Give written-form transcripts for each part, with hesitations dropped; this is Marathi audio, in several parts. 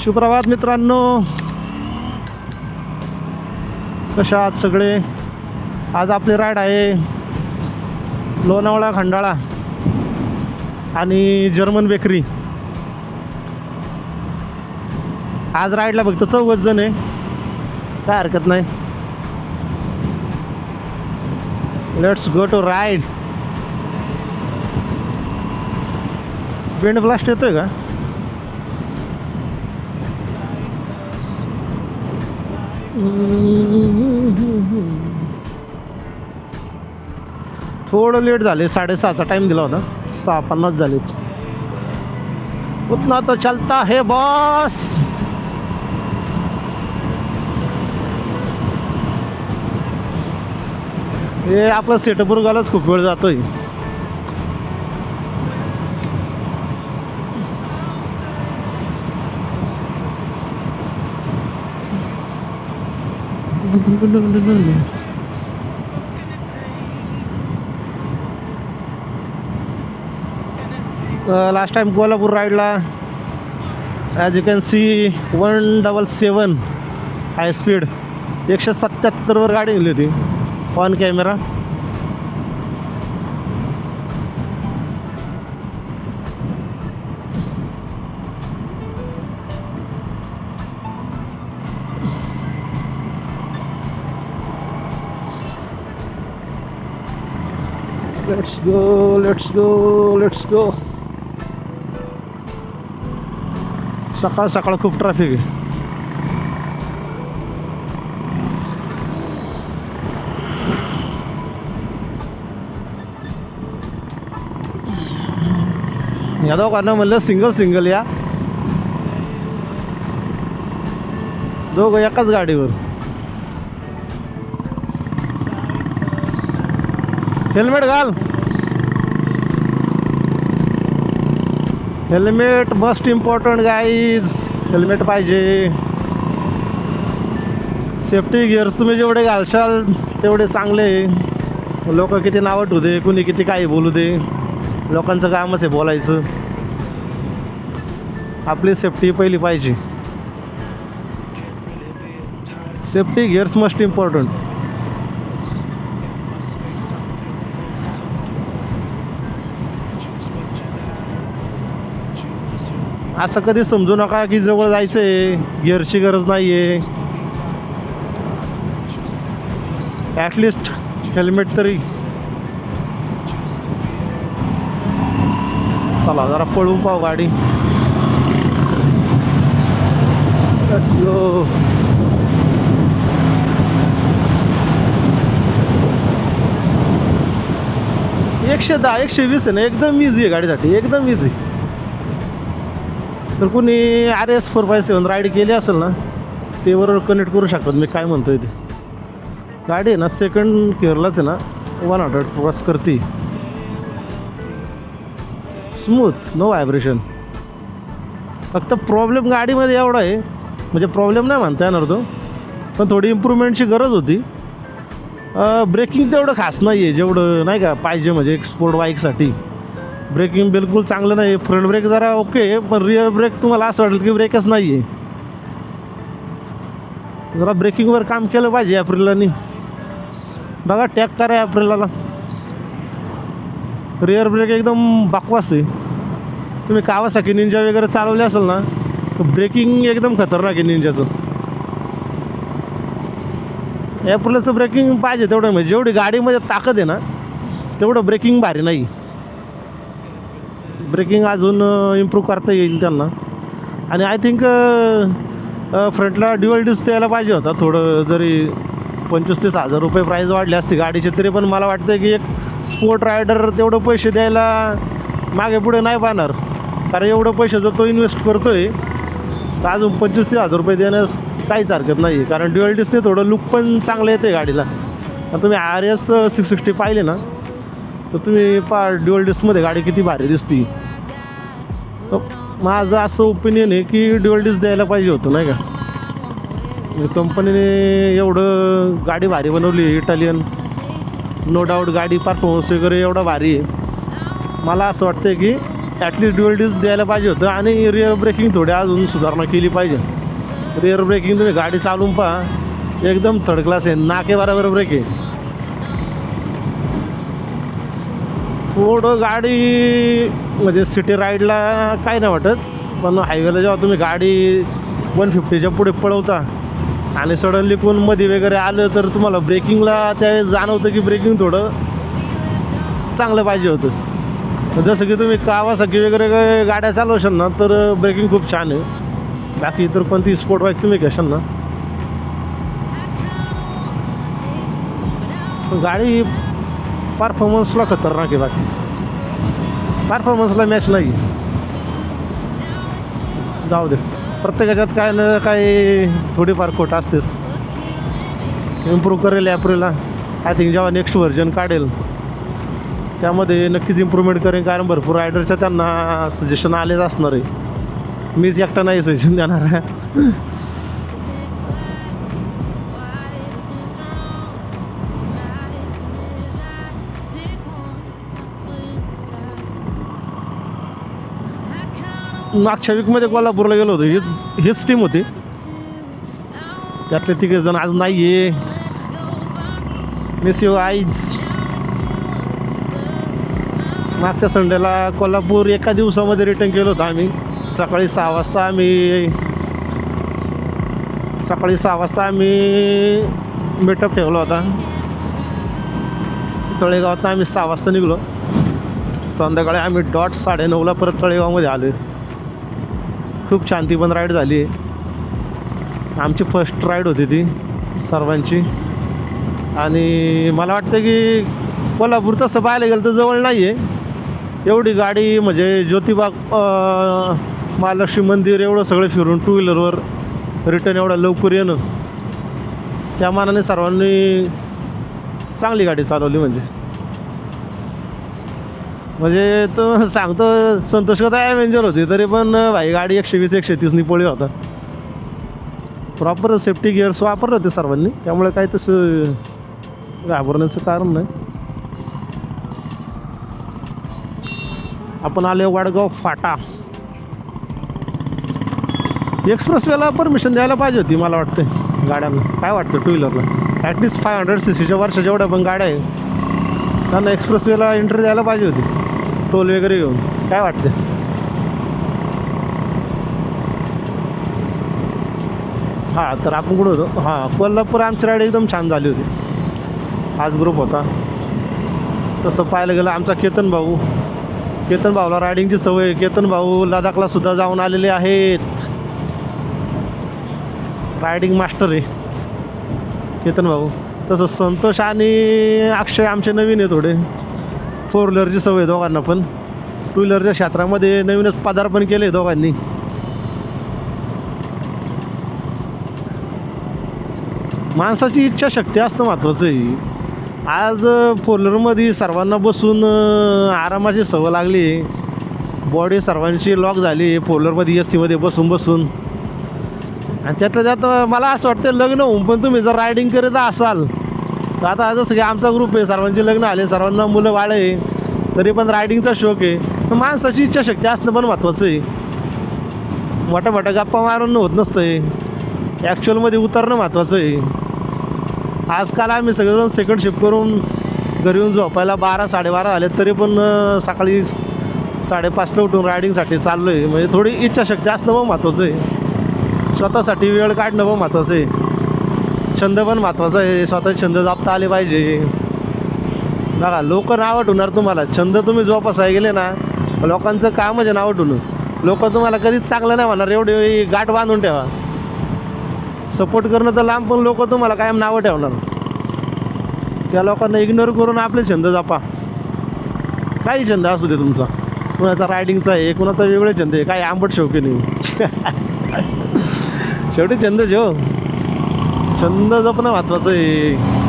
सुप्रभात मित्रांनो, कशा आहात सगळे. आज आपली राईड आहे लोणावळा, खंडाळा आणि जर्मन बेकरी. आज राईडला फक्त 4 जण आहे, काय हरकत नाही. Let's go to ride. Wind blast येतोय का? थोडं लेट झाले, 6:30चा टाइम दिला होता, 6:50 झाले. उतना तो चलता है बॉस. हे आपलं सेटअप घालच खूप वेळ जातोय. लास्ट टाइम कोल्हापूर राईडला as you can see 177 high speed 177वर गाडी गेली होती on camera. Let's go, let's go, let's go. सकाळ सकाळ खूप ट्रॅफिक आहे. या दोघांना म्हणलं सिंगल या, दोघं एकाच गाडीवर. हेल्मेट घाल. Helmet must important guys. Helmet पाहिजे. सेफ्टी गिअर्स तुम्ही जेवढे घालशाल तेवढे चांगले. लोक किती नावं ठेवू दे, कुणी किती काही बोलू दे, लोकांचं कामच आहे बोलायचं. आपली सेफ्टी पहिली पाहिजे. Safety gears must important. असं कधी समजू नका की जवळ जायचं आहे, गिअरची गरज नाही आहे. ॲटलिस्ट हेल्मेट तरी. चला जरा पळून पाहू गाडी. Let's go. एकशे 10 120 आहे ना, एकदम इझी आहे गाडीसाठी, एकदम इझी. तर कोणी RS 457 राईड केली असेल ना, ते बरोबर कनेक्ट करू शकतात मी काय म्हणतो आहे ते. गाडी आहे ना सेकंड गिअरलाच आहे ना 100 क्रॉस करते. Smooth, no vibration. फक्त प्रॉब्लेम गाडीमध्ये एवढा आहे, म्हणजे प्रॉब्लेम नाही म्हणता येणार तो, पण थोडी इम्प्रूव्हमेंटची गरज होती. ब्रेकिंग तेवढं खास नाही आहे जेवढं नाही का पाहिजे, म्हणजे एक स्पोर्ट बाईकसाठी. ब्रेकिंग बिलकुल चांगलं नाही. फ्रंट ब्रेक जरा ओके, पण रिअर ब्रेक तुम्हाला असं वाटेल की ब्रेकच नाही आहे. जरा ब्रेकिंगवर काम केलं पाहिजे एप्रिलनी. बघा टॅग करा एप्रिलला. रिअर ब्रेक एकदम बकवास आहे. तुम्ही कावासाकी निंजा वगैरे चालवले असेल ना, तर ब्रेकिंग एकदम खतरनाक आहे निंजाचं. एप्रिलचं ब्रेकिंग पाहिजे तेवढं, म्हणजे जेवढी गाडीमध्ये ताकद आहे ना तेवढं ब्रेकिंग भारी नाही. ब्रेकिंग अजून इम्प्रूव्ह करता येईल त्यांना. आणि आय थिंक फ्रंटला ड्युअल डिस्क द्यायला पाहिजे होता. थोडं जरी 25-30 हजार रुपये प्राईज वाढली असती गाडीची, तरी पण मला वाटतं की एक स्पोर्ट रायडर तेवढं पैसे द्यायला मागे पुढे नाही पाहणार. कारण एवढं पैसे जर तो इन्व्हेस्ट करतो आहे तर अजून 25-30 हजार रुपये देण्यास काहीच हरकत नाही. कारण ड्युअल डिस्कने थोडं लुक पण चांगलं येते गाडीला. आणि तुम्ही RS 660 पाहिले ना, तर तुम्ही ड्युअल डिस्कमध्ये गाडी किती भारी दिसती. तर माझं असं ओपिनियन आहे की ड्युअल डिस्क द्यायला पाहिजे होतं नाही का. कंपनीने एवढं गाडी भारी बनवली इटालियन, नो डाऊट गाडी परफॉर्मन्स वगैरे एवढा भारी आहे. मला असं वाटतं की ॲटलिस्ट ड्युअल डिस्क द्यायला पाहिजे होतं. आणि रिअर ब्रेकिंग थोडी अजून सुधारणा केली पाहिजे. रिअर ब्रेकिंग तुम्ही गाडी चालून पहा, एकदम थर्ड क्लास आहे. नाके बरोबर ब्रेक आहे. थोडं गाडी म्हणजे सिटी राईडला काय नाही वाटत, पण हायवेला जेव्हा तुम्ही गाडी 150च्या पुढे पळवता आणि सडनली कोण मध्ये वगैरे आलं तर तुम्हाला ब्रेकिंगला त्यावेळेस जाणवतं की ब्रेकिंग थोडं चांगलं पाहिजे होतं. जसं की तुम्ही कावासाकी वगैरे गाड्या चालवशाल ना तर ब्रेकिंग खूप छान आहे. बाकी इतर कोणती स्पोर्ट बाईक तुम्ही घेशाल ना, गाडी परफॉर्मन्सला खतरनाक आहे. बाकी परफॉर्मन्सला मॅच नाही. जाऊ दे, प्रत्येकाच्यात काय ना काय थोडीफार खोट असतेच. इम्प्रूव्ह करेल ॲप्रिलला. आय थिंक जेव्हा नेक्स्ट व्हर्जन काढेल त्यामध्ये नक्कीच इम्प्रूव्हमेंट करेन, कारण भरपूर रायडरच्या त्यांना सजेशन आलेच असणार आहे. मीच एकटा नाही सजेशन देणार आहे. मागच्या वीकमध्ये कोल्हापूरला गेलो होतो. हीच टीम होती. त्यातले 3 जण आज नाही आहे. Miss you eyes. मागच्या संडेला कोल्हापूर एका दिवसामध्ये रिटर्न केलं होतं आम्ही. सकाळी 6 वाजता आम्ही मीटअप ठेवला होता. तळेगावात आम्ही 6 वाजता निघलो. संध्याकाळी आम्ही डॉट 9:30ला परत तळेगावमध्ये आलो. खूप छान ती पण राईड झाली आहे. आमची फर्स्ट राईड होती ती सर्वांची. आणि मला वाटतं की कोल्हापूर तसं पाहायला गेलं तर जवळ नाही आहे. एवढी गाडी म्हणजे ज्योतिबा, महालक्ष्मी मंदिर एवढं सगळं फिरून 2 व्हीलरवर रिटर्न एवढं लवकर येणं, त्या मानाने सर्वांनी चांगली गाडी चालवली. म्हणजे तो सांगतो संतोष कथा ॲव्हेंजर होती तरी पण भाई गाडी 120-130 पळी होता. प्रॉपर सेफ्टी गिअर्स वापरले होते सर्वांनी, त्यामुळे काही तसं घाबरण्याचं कारण नाही. आपण आले वडगाव फाटा. एक्सप्रेसवेला परमिशन द्यायला पाहिजे होती मला वाटतं गाड्यांना. काय वाटतं टू व्हीलरला ॲटलिस्ट 500cc वर्ष जेवढ्या पण गाड्या आहे त्यांना एक्सप्रेसवेला एंट्री द्यायला पाहिजे होती, टोल वगैरे घेऊन. काय वाटते? हां, तर आपण कुठं होतो? हां, कोल्हापूर. आमची राईड एकदम छान झाली होती. आज ग्रुप होता. तसं पाहायला गेलं आमचा केतन भाऊला रायडिंगची सवय. केतन भाऊ लडाखला सुद्धा जाऊन आलेले आहेत. रायडिंग मास्टर आहे केतन भाऊ. तसं संतोष आणि अक्षय आमचे नवीन आहे थोडे. 4 व्हीलरची सवय दोघांना पण. 2 व्हीलरच्या क्षेत्रामध्ये नवीनच पदार्पण केले दोघांनी. माणसाची इच्छाशक्ती असणं महत्त्वाचं आहे. आज 4 व्हीलरमध्ये सर्वांना बसून आरामाची सवय लागली. बॉडी सर्वांची लॉक झाली 4 व्हीलरमध्ये, AC मध्ये बसून. आणि त्यातल्या त्यात मला असं वाटतं लग्न होऊन पण तुम्ही जर रायडिंग करत असाल तर आता जसं की आमचा ग्रुप आहे, सर्वांचे लग्न आले, सर्वांना मुलं बाळ आहे, तरी पण रायडिंगचा शौक आहे. तर माणसाची इच्छाशक्ती असणं पण महत्त्वाचं आहे. मोठ्या गप्पा मारून होत नसतं आहे. ॲक्च्युअलमध्ये उतरणं महत्त्वाचं आहे. आजकाल आम्ही सगळेजण सेकंड शिफ्ट करून घरी येऊन झोपायला 12-12:30 झाले, तरी पण सकाळी 5:30ला उठून रायडिंगसाठी चाललो आहे. म्हणजे थोडी इच्छाशक्ती असणं पण महत्त्वाचं आहे. स्वतःसाठी वेळ काढणं पण महत्त्वाचं आहे. छंद पण महत्त्वाचा आहे. स्वतःचे छंद जपता आले पाहिजे. बघा, लोक नावं ठेवणार तुम्हाला. छंद तुम्ही जोपासाय गेले ना, लोकांचं कामच आहे नावं ठेवणं. लोक तुम्हाला कधीच चांगलं नाही म्हणणार, एवढी गाठ बांधून ठेवा. सपोर्ट करणं तर लांब, पण लोक तुम्हाला कायम नावं ठेवणार. त्या लोकांना इग्नोर करून आपले छंद जपा. काही छंद असू दे तुमचा. कुणाचा रायडिंगचा आहे, कुणाचा वेगळे छंद आहे, काही आंबट शौकी नाही. शेवटी छंद छंद जपणं महत्त्वाचं आहे.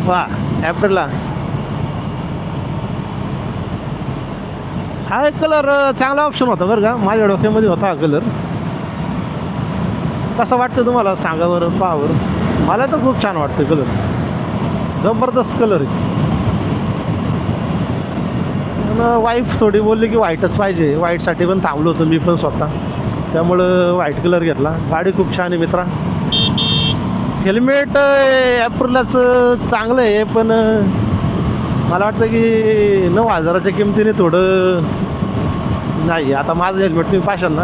वा ॲप्रिलला हा एक कलर चांगला ऑप्शन होता बरं का, माझ्या डोक्यामध्ये होता हा कलर. कसं वाटतं तुम्हाला सांगा बरं, पहा बरं. मला तर खूप छान वाटतं कलर, जबरदस्त कलर आहे. वाईफ थोडी बोलली की व्हाईटच पाहिजे, व्हाईटसाठी पण थांबलो होतो मी पण स्वतः, त्यामुळं व्हाईट कलर घेतला. गाडी खूप छान आहे मित्रा. हेल्मेट ॲप्रिलाचं चांगलं आहे, पण मला वाटतं की 9,000च्या किमतीने थोडं नाही. आता माझं हेल्मेट तुम्ही पाशाल ना,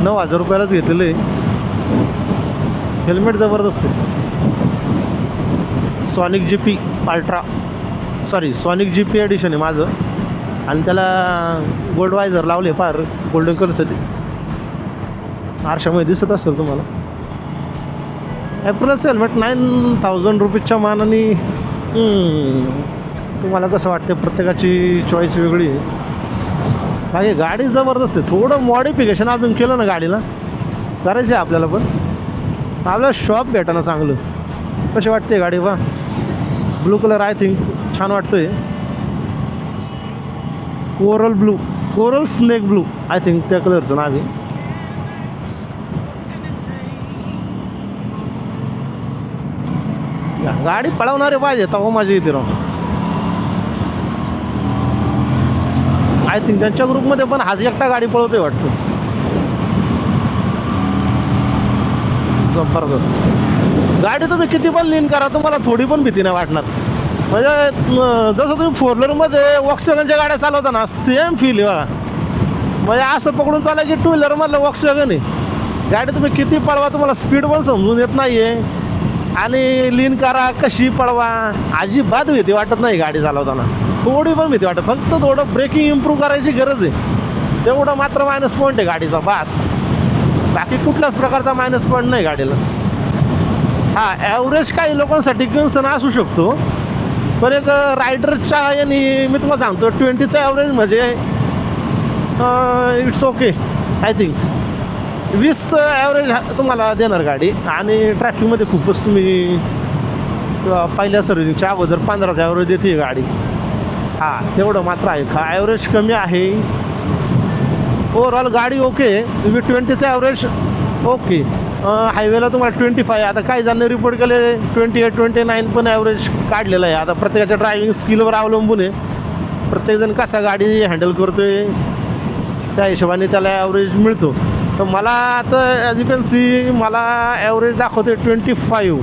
9,000 रुपयालाच घेतलेलं आहे. हेल्मेट जबरदस्त आहे. Sonic GP ultra, sorry sonic GP edition आहे माझं, आणि त्याला गोल्ड वायझर लावले फार गोल्डन कलरचं, ते आरशामध्ये दिसत असेल तुम्हाला. ॲप्रिलचं हेल्मेट 9,000 रुपीजच्या मानाने तुम्हाला कसं वाटतं, प्रत्येकाची चॉईस वेगळी आहे. बाकी गाडी जबरदस्त आहे. थोडं मॉडिफिकेशन अजून केलं ना गाडीला, करायचं आहे आपल्याला, पण आपल्याला शॉप भेटा ना चांगलं. कशी वाटते गाडी बा, ब्लू कलर आय थिंक छान वाटतं आहे. Coral blue, coral snake blue I think त्या कलरचं नाव आहे. गाडी पळवणारे पाहिजे तेव्हा माझी इथे राहून. आय थिंक त्यांच्या ग्रुपमध्ये पण हाच एकटा गाडी पळवतोय वाटतं. जबरदस्त गाडी. तुम्ही किती पण लीन करा, तुम्हाला थोडी पण भीती नाही वाटणार. म्हणजे जसं तुम्ही 4 व्हीलरमध्ये वॉक्सवॅगनच्या गाड्या चालवता ना, सेम फील आहे बघा. म्हणजे असं पकडून चाला की 2 व्हीलरमधलं वॉक्सवॅगन आहे. गाडी तुम्ही किती पळवा, तुम्हाला स्पीड पण समजून येत नाही आहे, आणि लीन करा कशी पळवा, अजिबात भीती वाटत नाही गाडी चालवताना. थोडी पण भीती वाटत, फक्त थोडं ब्रेकिंग इम्प्रूव्ह करायची गरज आहे, तेवढं मात्र मायनस पॉईंट आहे गाडीचा, बास. बाकी कुठल्याच प्रकारचा मायनस पॉईंट नाही गाडीला. हां, ॲव्हरेज काही लोकांसाठी कन्सर्न असू शकतो, पण एक रायडरच्या याने मी तुम्हाला सांगतो 20चा ॲव्हरेज म्हणजे it's okay. I think 20 average तुम्हाला देणार गाडी, आणि ट्रॅफिकमध्ये खूपच तुम्ही पहिल्या सर्व्हिसिंगच्या अगोदर 15चा ॲव्हरेज देते गाडी. हां, तेवढं मात्र आहे. का ॲव्हरेज कमी आहे, ओव्हरऑल गाडी ओके. 20चा ॲव्हरेज ओके. हायवेला तुम्हाला 25, आता काही जणांनी रिपोर्ट केले 28, 29 पण ॲव्हरेज काढलेलं आहे. आता प्रत्येकाच्या ड्रायव्हिंग स्किलवर अवलंबून आहे, प्रत्येकजण कसा गाडी हँडल करतो आहे त्या हिशोबाने त्याला ॲव्हरेज मिळतो. तर मला आता ॲज यू कॅन सी मला ॲव्हरेज दाखवते 25.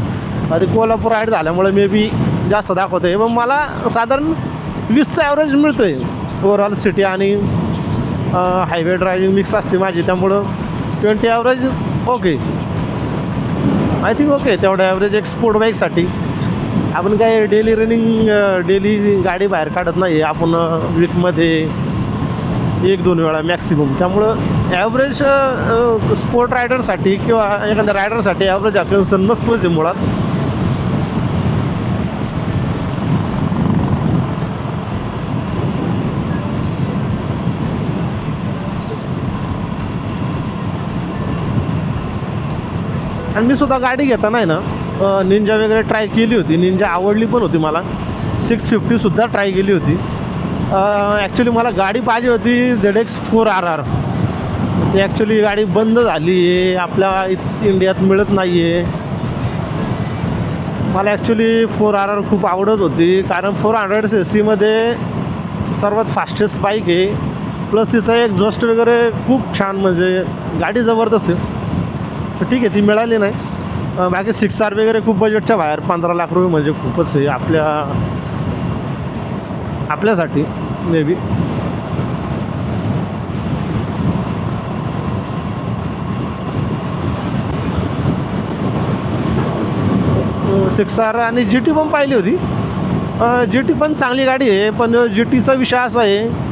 आणि कोल्हापूर राईड झाल्यामुळे मे बी जास्त दाखवतं आहे, पण मला साधारण 20चा ॲव्हरेज मिळतो आहे. ओव्हरऑल सिटी आणि हायवे ड्रायव्हिंग मिक्स असते माझी, त्यामुळं 20 average okay. I think okay. तेवढं ॲव्हरेज एक स्पोर्ट बाईकसाठी. आपण काय डेली रनिंग, डेली गाडी बाहेर काढत नाही आपण, वीकमध्ये 1-2 वेळा मॅक्सिमम. त्यामुळं ॲव्हरेज स्पोर्ट रायडरसाठी किंवा एखाद्या रायडरसाठी ॲव्हरेज हा कन्सर्न नसतोच आहे मुळात. आणि मी सुद्धा गाडी घेताना आहे ना निंजा वगैरे ट्राय केली होती. निंजा आवडली पण होती मला. 650सुद्धा ट्राय केली होती. ॲक्च्युली मला गाडी पाहिजे होती ZX 4RR. ती ॲक्च्युली गाडी बंद झाली आहे, आपल्या इंडियात मिळत नाही आहे. मला ॲक्च्युली 4RR खूप आवडत होती, कारण 400cc सर्वात फास्टेस्ट बाईक आहे. प्लस तिचा एक एक्झॉस्ट वगैरे खूप छान, म्हणजे गाडी जबरदस्त आहे. ठीक आहे, ती मिळाली नाही. बाकी 6R वगैरे खूप बजेटच्या बाहेर, 15 लाख रुपये म्हणजे खूपच आहे आपल्यासाठी मे बी. GT आणि GT पण पाहिली होती. GT पण चांगली गाडी आहे, पण GTचा विषय असा आहे